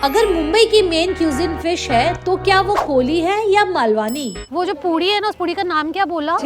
अगर मुंबई की main cuisine fish है तो क्या वो कोली है या मालवानी? वो जो पूड़ी है ना, उस पूड़ी का नाम क्या बोला?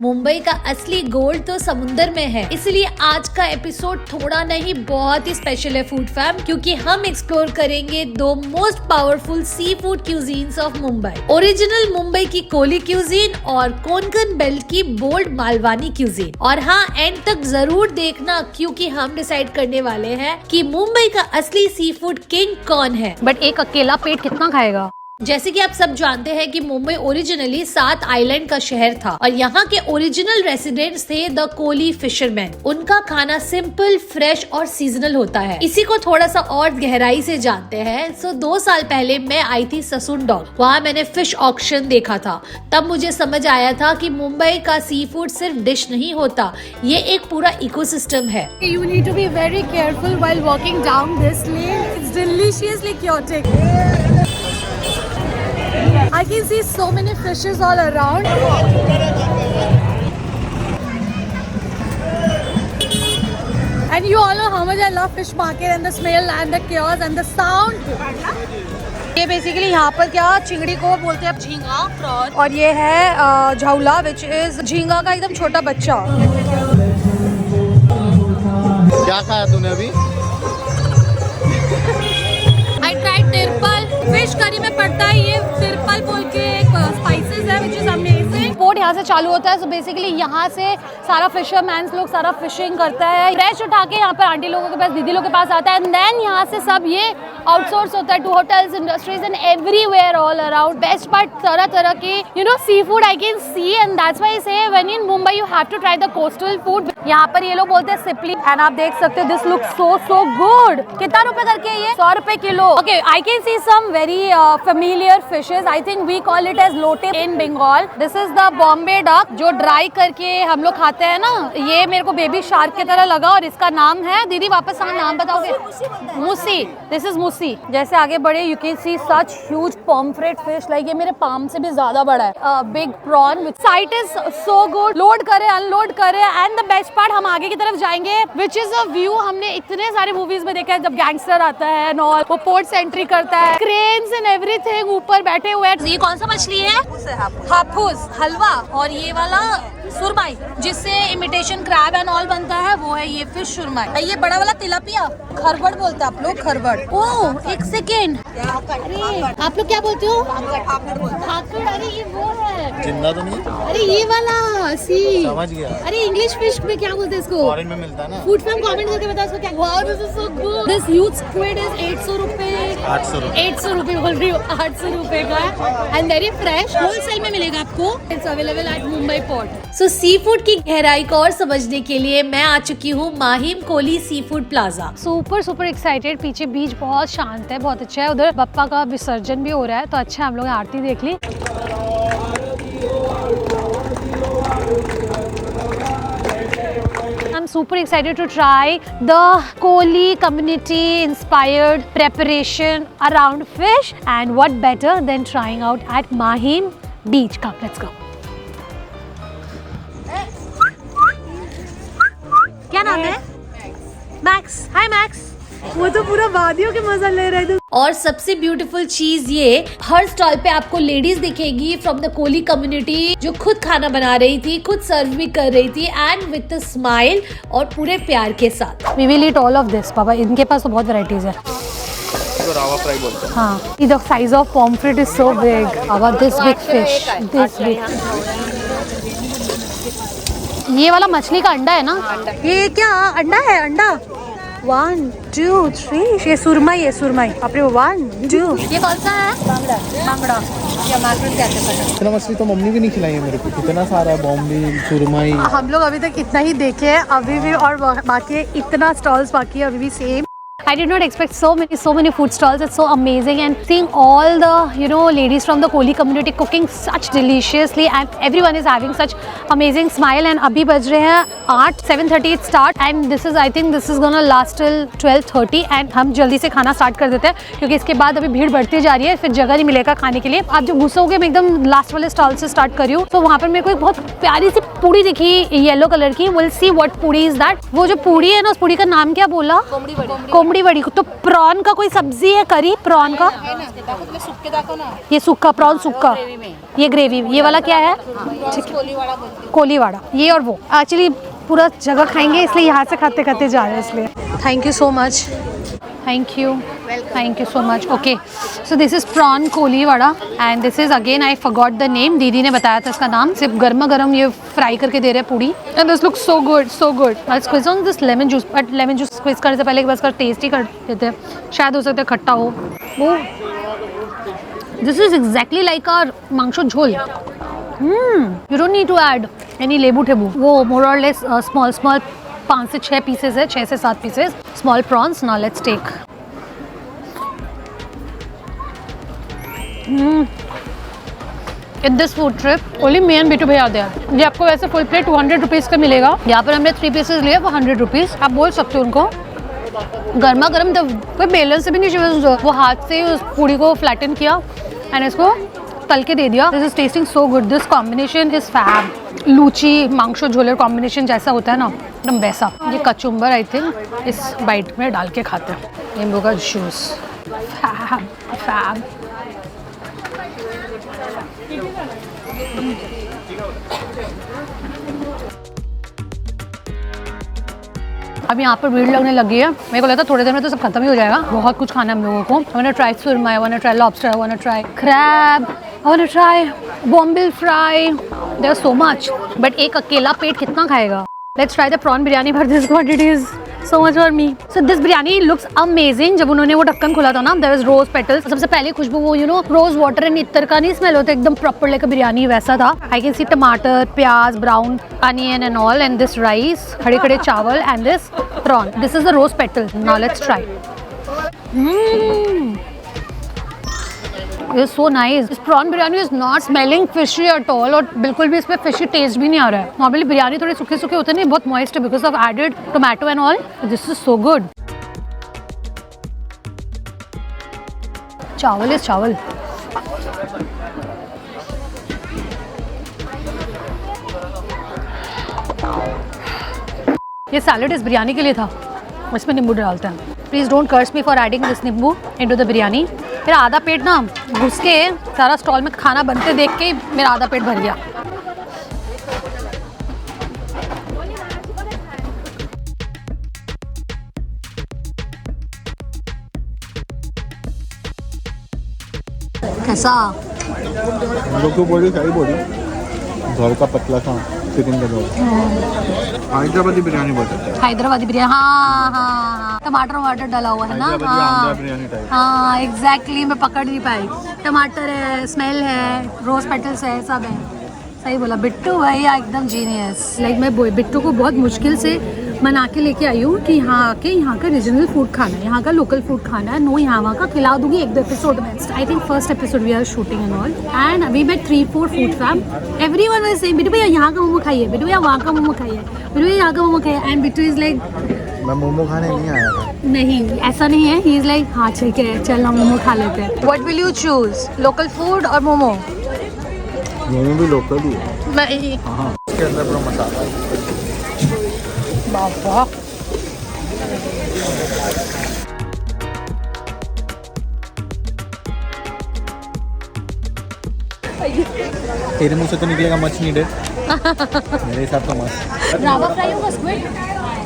मुंबई का असली गोल्ड तो समुंदर में है, इसलिए आज का एपिसोड थोड़ा नहीं बहुत ही स्पेशल है फूड फैम, क्योंकि हम एक्सप्लोर करेंगे दो most powerful seafood cuisines of Mumbai. Original Mumbai की कोली क्यूजीन और कोंकण बेल्ट की बोल्ड मालवानी क्यूजीन। और हाँ, एंड तक जरूर देखना, क्योंकि हम डिसाइड करने वाले हैं कि मुंबई का असली सी फूड किंग कौन है। बट एक अकेला पेट कितना खाएगा? जैसे कि आप सब जानते हैं कि मुंबई ओरिजिनली 7 आइलैंड का शहर था और यहाँ के ओरिजिनल रेसिडेंट्स थे द कोली फिशरमैन। उनका खाना सिंपल, फ्रेश और सीजनल होता है। इसी को थोड़ा सा और गहराई से जानते हैं। 2 साल पहले मैं आई थी ससुंडोग। वहाँ मैंने फिश ऑक्शन देखा था। तब मुझे समझ आया था कि मुंबई का सी फूड सिर्फ डिश नहीं होता, ये एक पूरा इकोसिस्टम है। You need to be very careful while walking down this lane. It's deliciously chaotic. I can see so many fishes all around. And you all know how much I love fish market and the smell and the chaos and the sound. ये basically यहाँ पर क्या चिंगड़ी को बोलते हैं झींगा, prawn, और ये है झौला विच इज झींगा का एकदम छोटा बच्चा। क्या खाया तूने अभी? I tried triple, fish curry में पड़ता है ये तिरपल बोल के एक स्पाइसेस है which is amazing। बोट यहाँ से चालू होता है, so बेसिकली यहाँ से सारा फिशरमैन लोग सारा फिशिंग करता है, फ्रेश उठा के यहाँ पर आंटी लोगों के पास, दीदी लोगों के पास आता है, एंड देन यहाँ से सब ये आउटसोर्स होता है to hotels, industries and everywhere all around. Best part तरह तरह की seafood I can see, and that's why I say when in Mumbai you have to try the coastal food. यहाँ पर ये लोग बोलते हैं सिपली, एंड आप देख सकते हो दिस लुक सो गुड। कितना रुपए करके है ये? 100 रुपए किलो। Okay, I can see some very familiar fishes. I think we call it as lote in Bengal. This is the Bombay duck जो ड्राई करके हम लोग खाते हैं ना। ये मेरे को बेबी शार्क की तरह लगा और इसका नाम है, दीदी वापस हमें नाम बताओगे? मुसी। This is musi. जैसे आगे बढ़े you can see such huge pomfret fish, like ये मेरे पाम से भी ज्यादा बड़ा है। Big prawn, sight is so good. Load करे, अनलोड करे, एंड द बेस्ट पार्ट हम आगे की तरफ जाएंगे विच इज अ व्यू हमने इतने सारे मूवीज में देखा है, जब गैंगस्टर आता है एंड ऑल, वो पोर्ट से एंट्री करता है, क्रेन्स एंड एवरीथिंग ऊपर बैठे हुए हैं। ये कौन सा मछली है? हाफूज हलवा। और ये वाला सुरमाई जिससे इमिटेशन क्रैब एंड ऑल बनता है, वो है ये फिश सुरमाई। ये बड़ा वाला तिलापिया, खरबड़ बोलते हैं आप लोग, खरबड़। ओह एक सेकेंड, अरे आप लोग क्या बोलते हो? खाकड़। अरे ये वो है जिंदा तो नहीं? अरे ये वाला सी, समझ गया। अरे इंग्लिश फिश में क्या बोलते हैं इसको? फॉरेन में मिलता है ना। फूड फैम कमेंट करके बताओ इसको क्या। Wow this is so good. This huge squid is 800 रुपए। 800 रुपए बोल रही हूँ, 800 रुपए का, एंड वेरी फ्रेश, होलसेल में मिलेगा आपको। It's available at Mumbai port. So seafood की गहराई को और समझने के लिए मैं आ चुकी हूँ Mahim Koli sea food plaza. Super excited. पीछे बीच बहुत शांत है, बहुत अच्छा है। उधर बप्पा का विसर्जन भी हो रहा है, तो अच्छा हम लोग आरती देख ली। I'm super excited to try the Koli community inspired preparation around fish, and what better than trying out at Mahim beach. Come, let's go. क्या नाम है? मैक्स। हाय मैक्स। वो तो पूरा वादियों के मजा ले रहे थे। और सबसे ब्यूटीफुल चीज ये, हर स्टॉल पे आपको लेडीज दिखेगी फ्रॉम द कोली कम्युनिटी, जो खुद खाना बना रही थी, खुद सर्व भी कर रही थी, एंड विद अ स्माइल और पूरे प्यार के साथ। We will eat all of this, पापा। इनके पास तो बहुत वैरायटीज है। तो रावा फ्राई बोलते हैं। हाँ, the size of pomfret is so big. About this big fish, this big. ये वाला मछली का अंडा है ना? ये क्या अंडा है? अंडा 1 2 3। ये सुरमई है, सुरमई। अपने 1 2। ये कौन सा है? बांगड़ा या मैक्रोल कहते हैं। इतना मछली तो मम्मी भी नहीं खिलाई है मेरे को। कितना सारा है, बॉम्बे, सुरमई। हम लोग अभी तक इतना ही देखे हैं अभी भी, और बाकी इतना स्टॉल्स बाकी है अभी भी same. I did not expect so many food stalls. It's so amazing, and seeing all the ladies from the Koli community cooking such deliciously, and everyone is having such amazing smile. And अभी बज रहे हैं 8, 7:30 it start, and I think this is gonna last till 12:30, and हम जल्दी से खाना start कर देते हैं क्योंकि इसके बाद अभी भीड़ बढ़ती जा रही है, फिर जगह नहीं मिलेगा खाने के लिए। आप जब घुसोगे मैं एकदम लास्ट वाले स्टॉल से स्टार्ट कर रही हूँ, तो वहाँ पर मेरे को एक बहुत प्यारी सी पूड़ी दिखी येलो कलर की। Will see what puri is that. वो जो पूड़ी है ना, उस पूड़ी का नाम क्या बोला? कोमड़ी बड़ी बड़ी। तो प्रॉन का कोई सब्जी है, करी प्रॉन का? ये सूखा प्रॉन, सूखा, ये ग्रेवी, ये वाला क्या है? कोलीवाड़ा, ये और वो। एक्चुअली पूरा जगह खाएंगे इसलिए यहाँ से खाते खाते जा रहे हैं इसलिए। Thank you so much, thank you so much. Okay, so this is prawn Koliwada and this is again I forgot the name, दीदी ने बताया था इसका नाम। सिर्फ गर्मा गर्म ये फ्राई करके दे रहे हैं पूड़ी and this looks so good, so good. I squeeze on this lemon juice, but lemon juice squeeze करने से पहले बस का टेस्ट ही कर देते हैं, शायद हो सकता है खट्टा हो वो। This is exactly like our mangsho jhol. You don't need to add any lebu tebu, वो मोर और लेस स्मॉल 5 से 6 पीसेस है, 6 से 7 pieces small prawns. Now let's take. In this food trip only me and Bittu भैया आते हैं। ये आपको वैसे फुल प्लेट 200 रुपीज़ का मिलेगा, यहाँ पर हमने 3 पीसेस लिए वो 100 रुपीज़। आप बोल सकते हो उनको गर्मा गर्म, कोई बेलन से भी नहीं चाहिए, वो हाथ से उस पूड़ी को फ्लैटन किया एंड इसको तल के दे दिया। This is tasting so good, this combination is fab. Luchi mangsho झोले कॉम्बिनेशन जैसा होता है ना, एकदम वैसा। ये कचुम्बर आई थिंक इस बाइट में डाल के खाते हैं, नींबू का जूस, फैब फैब। अब यहाँ पर भीड़ लगने लगी है, मेरे को लगता है थोड़ी देर में तो सब खत्म ही हो जाएगा। बहुत कुछ खाना है हम लोगों को। I wanna try सुरमई, I wanna try lobster, I wanna try crab, I wanna try bombel fry. There's so much, but एक अकेला पेट कितना खाएगा? Let's try the prawn biryani, but this quantities so much for me. So this biryani looks amazing. जब उन्होंने वो ढक्कन खोला था ना, there was rose petals. सबसे पहले खुशबू वो rose water and इत्तर का नहीं स्मेल होता, एकदम प्रॉपर लाइक बिरयानी वैसा था। I can see टमाटर, प्याज, brown onion and all, and this rice, खड़े खड़े चावल and this prawn. This is the rose petal. Now let's try. It's so nice. This prawn biryani is not smelling fishy at all, और बिल्कुल भी इसमें fishy taste भी नहीं आ रहा है। नॉर्मली बिरयानी थोड़े सूखे सूखे होते हैं, नहीं बहुत moist है because of added tomato and all. This is so good. चावल is चावल। ये सैलेड इस बिरयानी के लिए था, इसमें नींबू डालते हैं। Please don't curse me for adding this nimbu into the biryani. मेरा आधा पेट ना घुस के सारा स्टॉल में खाना बनते देख के मेरा आधा पेट भर गया। कैसा? हम लोग को बोली सारी बोली घर का पतला सा चिकन का जोड़। हैदराबादी बिरयानी बोलते हैं। हैदराबादी बिरयानी, हाँ हाँ हाँ, टमाटर वमाटर डाला हुआ है ना। हाँ एग्जैक्टली, मैं पकड़ नहीं पाई। टमाटर है, स्मेल है, रोज पेटल्स है, सब है। सही बोला बिट्टू भैया, एकदम जीनियस। लाइक मैं बिट्टू को बहुत मुश्किल से मना के लेके आई हूँ कि यहाँ आके यहाँ का रीजनल फूड खाना है, यहाँ का लोकल फूड खाना है। नो यहाँ वहाँ का खिला दूंगी एक दो एपिसोड में। I think first episode we are shooting and all, and अभी मैं 3-4 food fam, everyone was saying Bittu भैया यहाँ का मोमो खाइए, बिट्टू भैया वहाँ का मोमो खाइए, बिट्टू भैया यहाँ का मोमो खाइए। एंड बिट्टू इज लाइक मैं मोमो खाने नहीं आया था। नहीं ऐसा नहीं है, ही इज लाइक हाँ ठीक है चल हम मोमो खा लेते हैं। What will you choose, local food और मोमो? मोमो भी लोकल ही है। मैं हाँ, इसके अंदर पूरा मसाला है। बाबा तेरे मुंह से तो निकलेगा मच नीडेड। मेरे हिसाब से मस्त। रावा फ्राई होगा, स्क्विड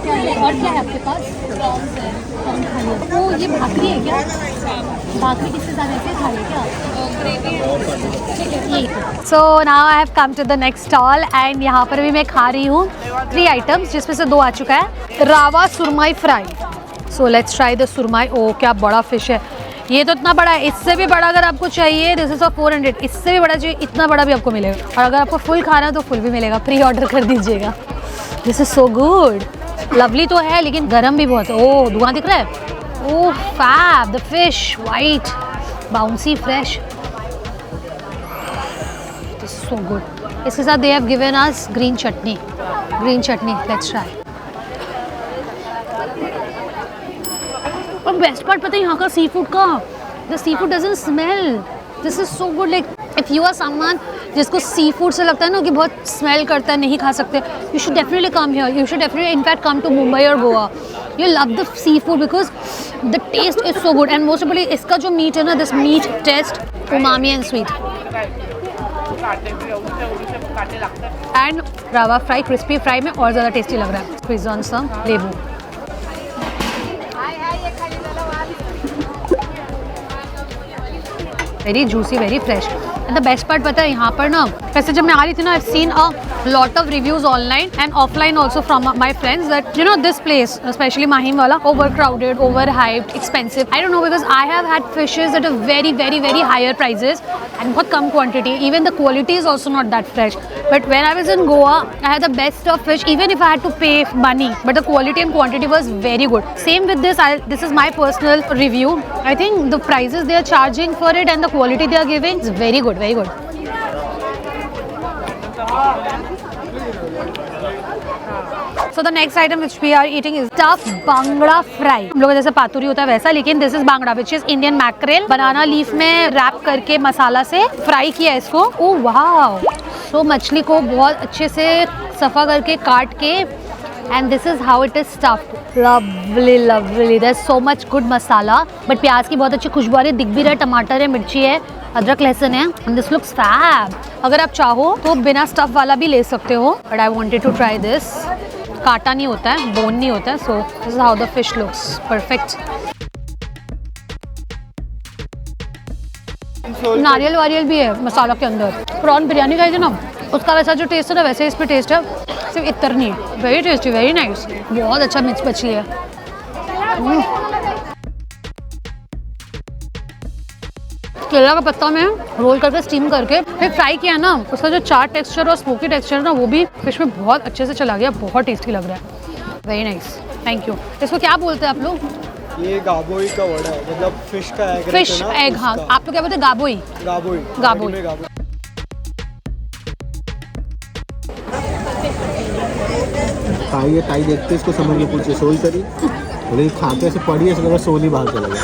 और क्या है आपके पास? प्रॉन्स है, प्रॉन खा लो। ओ ये भाकरी है क्या? भाकरी किसके साथ ऐसे खा ले क्या? So now I have come to the next stall and यहाँ पर भी मैं खा रही हूँ 3 आइटम्स, जिसमें से 2 आ चुका है। रावा सुरमई fry. So let's try the सुरमई। ओ क्या बड़ा फिश है, ये तो इतना बड़ा है। इससे भी बड़ा अगर आपको चाहिए दिस इज 400, इससे भी बड़ा चाहिए इतना बड़ा भी आपको मिलेगा। और अगर आपको फुल खाना है तो फुल भी मिलेगा, प्री ऑर्डर कर दीजिएगा। This is so good. Lovely तो है लेकिन गरम भी बहुत है। ओह धुआं दिख रहा है। Oh fab, the fish white bouncy fresh, so good. इसके साथ they have given us green chutney. Let's try. और बेस्ट पार्ट पता है यहाँ का सी फूड का, the seafood doesn't smell. This is so good. Like if you are someone जिसको sea food से लगता है ना कि बहुत स्मेल करता है, नहीं खा सकते, you should definitely come here. You should definitely in fact come to Mumbai और Goa. You love the seafood because the taste is so good. And most importantly, इसका जो meat है ना, this meat taste umami and sweet. And rava fry, crispy fry में और ज़्यादा tasty लग रहा है. Squeeze on some लेबू. Very juicy, very fresh. And the best part पता है यहाँ पर ना, वैसे जब मैं आ रही थी ना, I've seen a lot of reviews online and offline also from my friends that you know this place, especially Mahim wala, overcrowded, overhyped, expensive. I don't know because I have had fishes at a very higher prices and बहुत कम quantity. Even the quality is also not that fresh. But when I was in Goa, I had the best of fish, even if I had to pay money. But the quality and quantity was very good. Same with this. This is my personal review. I think the prices they are charging for it and the quality they are giving is very good, very good. So the next item which we are eating is stuffed bangda fry. हम लोग जैसे पातुरी होता है वैसा, लेकिन this is bangda which is Indian mackerel. Banana leaf में rap करके मसाला से फ्राई किया इसको. Oh wow! So मछली को बहुत अच्छे से सफा करके काट के and this is how it is stuffed. Lovely, lovely. There's so much good masala. But प्याज की बहुत अच्छी खुशबू आ रही है, दिख भी रहा है, टमाटर है, मिर्ची है, अदरक लहसुन है. And this looks fab. अगर आप चाहो तो बिना स्टफ वाला भी ले सकते हो. But I wanted to try this. काटा नहीं होता है, बोन नहीं होता है. So this is how the fish looks. Perfect. नारियल वारियल भी है मसाला के अंदर. प्रॉन बिरयानी खाई थी ना, उसका वैसा जो टेस्ट है ना वैसे इस पे टेस्ट है, सिर्फ इतर नहीं. Very tasty, very nice. बहुत अच्छा मिक्स मछली है. केला का पत्ता में रोल करके स्टीम करके फिर फ्राई किया ना, उसका जो चाट टेक्सचर और स्मोकी टेक्सचर है ना वो भी फिश में बहुत अच्छे से चला गया. बहुत टेस्टी लग रहा है. Very nice. Thank you. इसको क्या बोलते हैं आप लोग? ये गाबोई का वर्ड है, मतलब फिश का एग. Fish egg. हाँ, आप तो क्या बोलते हैं? गाबोई. गाबोई. गाबोई. ताई देखते इसको समझ के पूछे सोल करी, लेकिन खाते से पड़ी है, इसलिए सोल ही बाहर चला गया.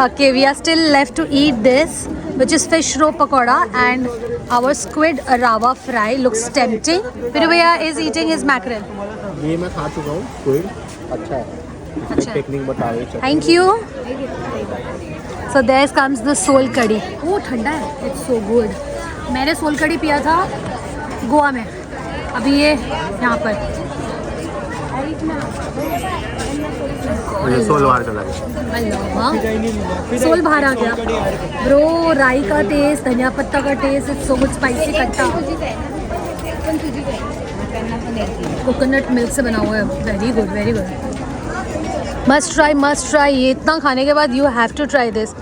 Okay, we are still left to eat this, which is fish roe pakoda and our squid rava fry. Looks tempting. Piruvaya is eating his mackerel. ये मैं खा चुका हूँ. स्क्विड अच्छा है. अच्छा. टेक्निक बता रही है. Thank you. So there comes the sol kadhi. वो ठंडा है. It's so good. मैंने सोल कड़ी पिया था गोवा में. अभी ये यहाँ पर. सोल बाहर चला गया. सोल बाहर आ गया. ब्रो, राई का टेस्ट, धनिया पत्ता का taste, it's so good. Spicy खट्टा कोकोनट मिल्क से बना हुआ है. Very good, very good. Must try, must try. ये इतना खाने के बाद you have to try this.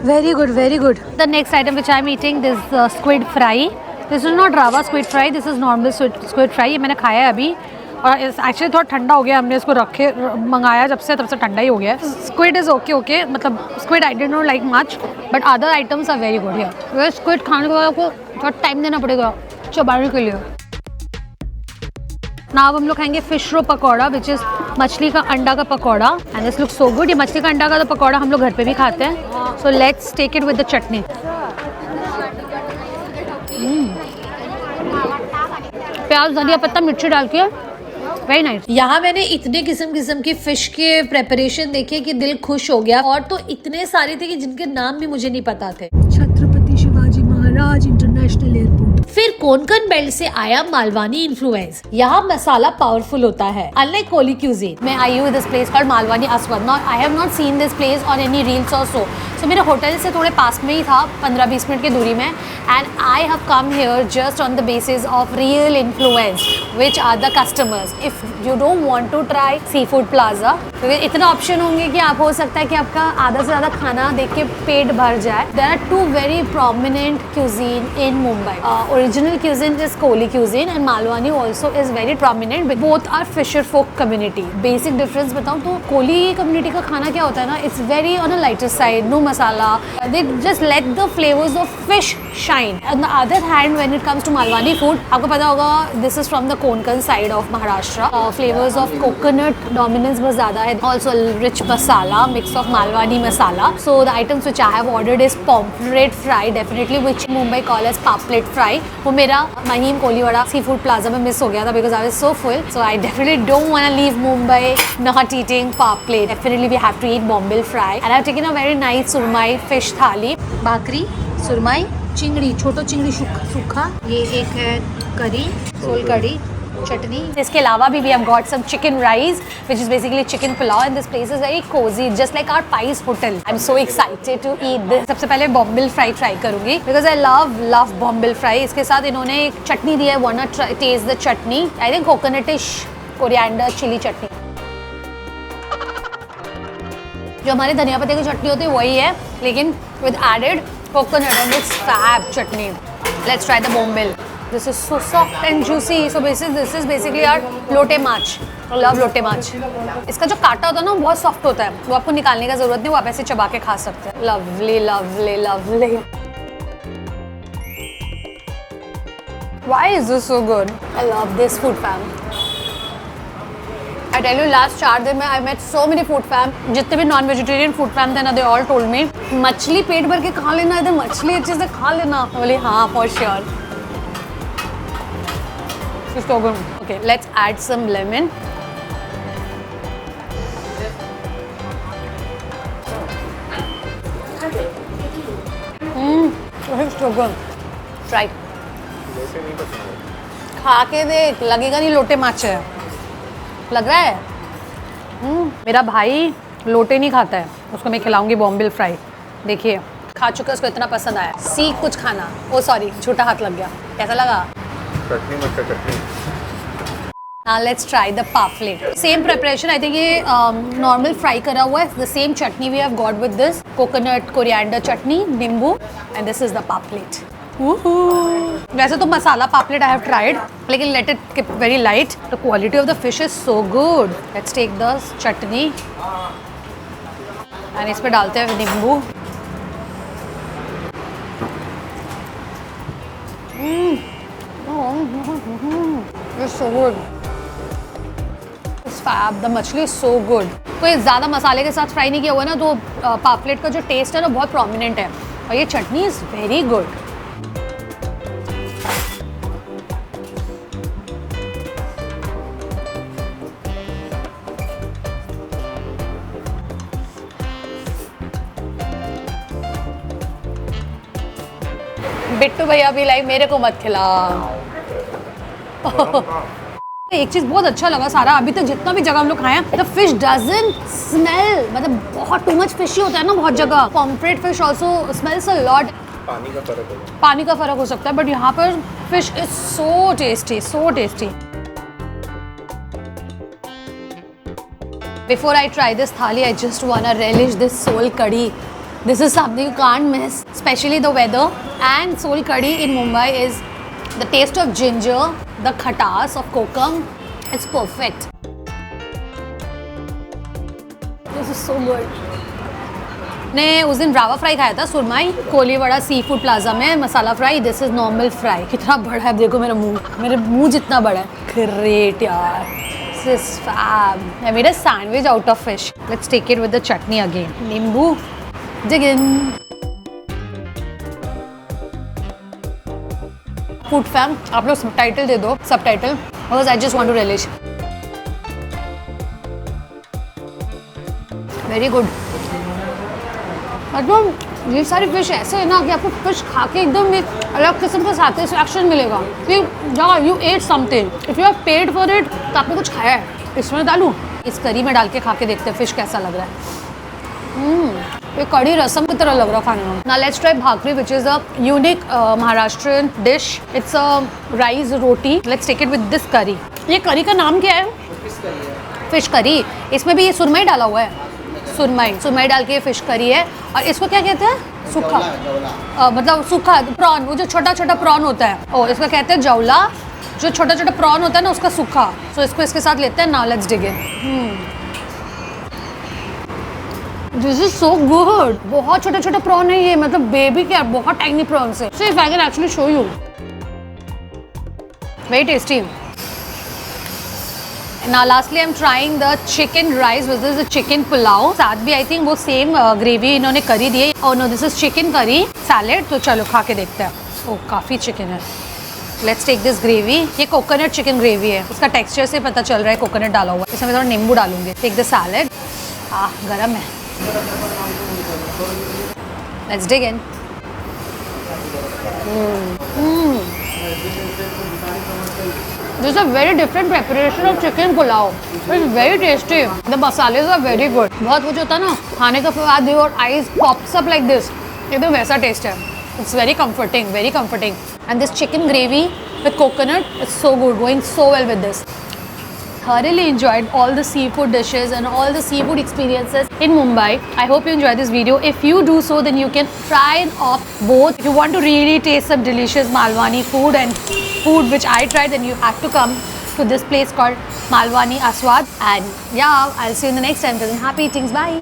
Very good, very good. The next item which I am eating this squid fry. This is not rava squid fry, this is normal squid fry. ये मैंने खाया है अभी और एक्चुअली थोड़ा ठंडा हो गया. हमने इसको रखे मंगाया जब से, तब से ठंडा ही हो गया है. Squid is okay. मतलब squid I did not like much, but other items are very good here. Squid खाने के बाद आपको थोड़ा टाइम देना पड़ेगा चबाने के लिए. ना अब हम लोग खाएंगे fish roe pakora which is मछली का अंडा का pakora. And this looks so good. ये मछली का अंडा का तो पकौड़ा हम लोग घर पे भी खाते हैं. So let's take it with the chutney. प्याज, धनिया पत्ता, मिर्ची डाल के वेरी नाइस. यहाँ मैंने इतने किस्म की फिश के प्रेपरेशन देखे कि दिल खुश हो गया. और तो इतने सारे थे कि जिनके नाम भी मुझे नहीं पता थे. Chhatrapati Shivaji Maharaj international airport. फिर कोंकण बेल्ट से आया मालवानी इन्फ्लुएंस. यहाँ मसाला पावरफुल होता है, अनलाइक कोली क्यूजीन. मैं आई हूँ this place called Malvani Aswad. Now I have not seen this place on any reels or so. सो मेरे होटल से थोड़े पास में ही था, 15-20 मिनट की दूरी में. And I have come here just on the basis of real influence which are the customers. If you don't want to try seafood plaza, तो इतना ऑप्शन होंगे कि आप हो सकता है कि आपका आधा से ज़्यादा खाना देख के पेट भर जाए. There are 2 very prominent cuisine in Mumbai. Original cuisine is Koli cuisine and Malvani also is very prominent. Both are fisherfolk community. Basic difference बताऊँ तो कोली कम्युनिटी का खाना क्या होता है ना, it's very on a lighter side, no masala. They just let the flavours of fish shine. On the other hand when it comes to Malvani food, आपको पता होगा this is from the Konkan side of Maharashtra. Flavours of coconut dominance बहुत ज़्यादा है. Also rich masala, mix of Malvani masala. So the items which I have ordered is pomfret fry, definitely which which Mumbai call as पापलेट fry. वो मेरा महिम Koliwada sea food plaza में miss हो गया था because I was so full. So I definitely don't want to leave Mumbai not eating पापलेट. Definitely we have to eat bombil fry. And I've taken a very nice surmai fish थाली। भाकरी, सुरमई, चिंगड़ी, छोटो चिंगड़ी सूखा, ये एक है करी, सोल कड़ी, चटनी। इसके अलावा भी we have got some chicken rice which is basically chicken pulao and this place is very cozy just like our Pies hotel. I'm so excited to eat this. सबसे पहले बॉम्बिल फ्राई ट्राई करूंगी because I love bombil fry. इसके साथ इन्होंने एक चटनी दी है, wanna taste the chutney. I think coconutish coriander chili चटनी। जो हमारे धनिया पत्ते की चटनी होती है वही है लेकिन with added coconut and it's fab chutney. Let's try the bombil. This is so soft and juicy. So this is basically our लोटे माछ। I love लोटे माछ। इसका जो काटा होता है ना बहुत सॉफ्ट होता है, वो आपको निकालने का जरूरत नहीं, वो आप ऐसे चबा के खा सकते हैं। Lovely, lovely, lovely. Why is this so good? I love this food fam. I tell you, last 4 दिन में I met so many food fam. जितने भी नॉन वेजिटेरियन फूड फैम थे ना, they all told me मछली पेट भर के खा लेना, इधर मछली अच्छे से खा लेना। मैं बोली हाँ for sure. It's so good. Okay, let's add some lemon. It's so good. Try. खा के देख, लगेगा नहीं लोटे माछ है। लग रहा है? मेरा भाई लोटे नहीं खाता है, उसको मैं खिलाऊंगी बॉम्बिल फ्राई। देखिए खा चुका, उसको इतना पसंद आया। सीख कुछ खाना। ओ सॉरी, छोटा हाथ लग गया। कैसा लगा? चटनी मक्का चटनी। Now let's try the पापलेट। Same preparation, I think ये normal fry करा हुआ है। The same chutney we have got with this coconut coriander chutney, नींबू, and this is the पापलेट। वैसे तो मसाला पापलेट I have tried, लेकिन let it keep very light. The quality of the fish is so good. Let's take the chutney and इस पे डालते हैं नींबू। It's so good. It's fab. The मछली is so good. कोई ज़्यादा मसाले के साथ फ्राई नहीं किया हुआ ना, तो पापलेट का जो टेस्ट है ना बहुत प्रोमिनेंट है, और ये चटनी इज़ वेरी गुड। बिट्टू भैया भी लाइक मेरे को मत खिला। एक चीज बहुत अच्छा लगा सारा, अभी तक जितना भी जगह हम लोग खाए हैं, द फिश डजंट स्मेल, मतलब बहुत टू मच फिशी होता है ना बहुत जगह। Pomfret fish also smells a lot. पानी का फर्क हो सकता है, बट यहाँ पर fish is so tasty, so tasty. Before I try this thali, I just wanna relish this soul curry. This is something you can't miss, especially the weather. And soul curry in Mumbai is the taste of ginger, the khatas of kokum. It's perfect. This is so good. ने उस दिन रावा fry खाया था, सुरमई Koliwada sea food plaza में masala fry. This is normal fry. कितना बड़ा है, देखो मेरे मुंह जितना बड़ा है। ग्रेट यार, this is fab. I made a sandwich out of fish. Let's take it with the chutney again. Nimbu dig in. Food fam, आप लोग सबटाइटल दे दो, subtitle, because I just want to relish. Very good. मतलब ये सारी fish ऐसे है ना कि आपको फिश खा के एकदम एक अलग किस्म का सेटिस्फैक्शन मिलेगा कि या you ate something, if you have paid for it, तो आपने कुछ खाया है। इसमें डालूं, इस करी में डाल के खा के देखते हैं फिश कैसा लग रहा है। ये कड़ी रसम की तरह लग रहा खाने में। Now let's try bhakri, which is a unique Maharashtrian dish. It's a rice roti. Let's take it with this curry. ये करी का नाम क्या है? Fish curry. इसमें भी ये सुरमई डाला हुआ है। सुरमई डाल के ये फिश करी है। और इसको क्या कहते हैं? सूखा, मतलब सूखा प्रॉन, वो जो छोटा छोटा प्रॉन होता है, ओ इसका कहते हैं जवला। जो छोटा छोटा प्रॉन होता है ना, उसका सूखा। सो इसको इसके साथ लेते हैं। Now let's dig in. This is so good. बहुत छोटे छोटे प्रॉन है ये, मतलब बेबी क्या, बहुत टाइनी प्रॉन्स है। So if I can actually show you, very tasty. Now lastly I'm trying the chicken rice, which is the chicken pulao. साथ भी I think वो same gravy इन्होंने करी दी है. Oh no, this is chicken curry salad. तो चलो खा के देखते हैं. Oh काफ़ी chicken है. Let's take this gravy. ये coconut chicken gravy है. इसका texture से पता चल रहा है coconut डाला हुआ है. इसमें थोड़ा नींबू डालूंगी. Take the salad. गरम है. Let's dig in. This is a very different preparation of chicken pulao. It's very tasty. The masalas are very good. बहुत कुछ होता है ना खाने के बाद your eyes pops up like this. एकदम वैसा taste है. It's very comforting, very comforting. And this chicken gravy with coconut, it's so good. Going so well with this. Thoroughly enjoyed all the seafood dishes and all the seafood experiences in Mumbai. I hope you enjoyed this video. If you do so, then you can try off both. If you want to really taste some delicious Malwani food and food which I tried, then you have to come to this place called Malwani Aswad. And yeah, I'll see you in the next time. Happy eatings. Bye.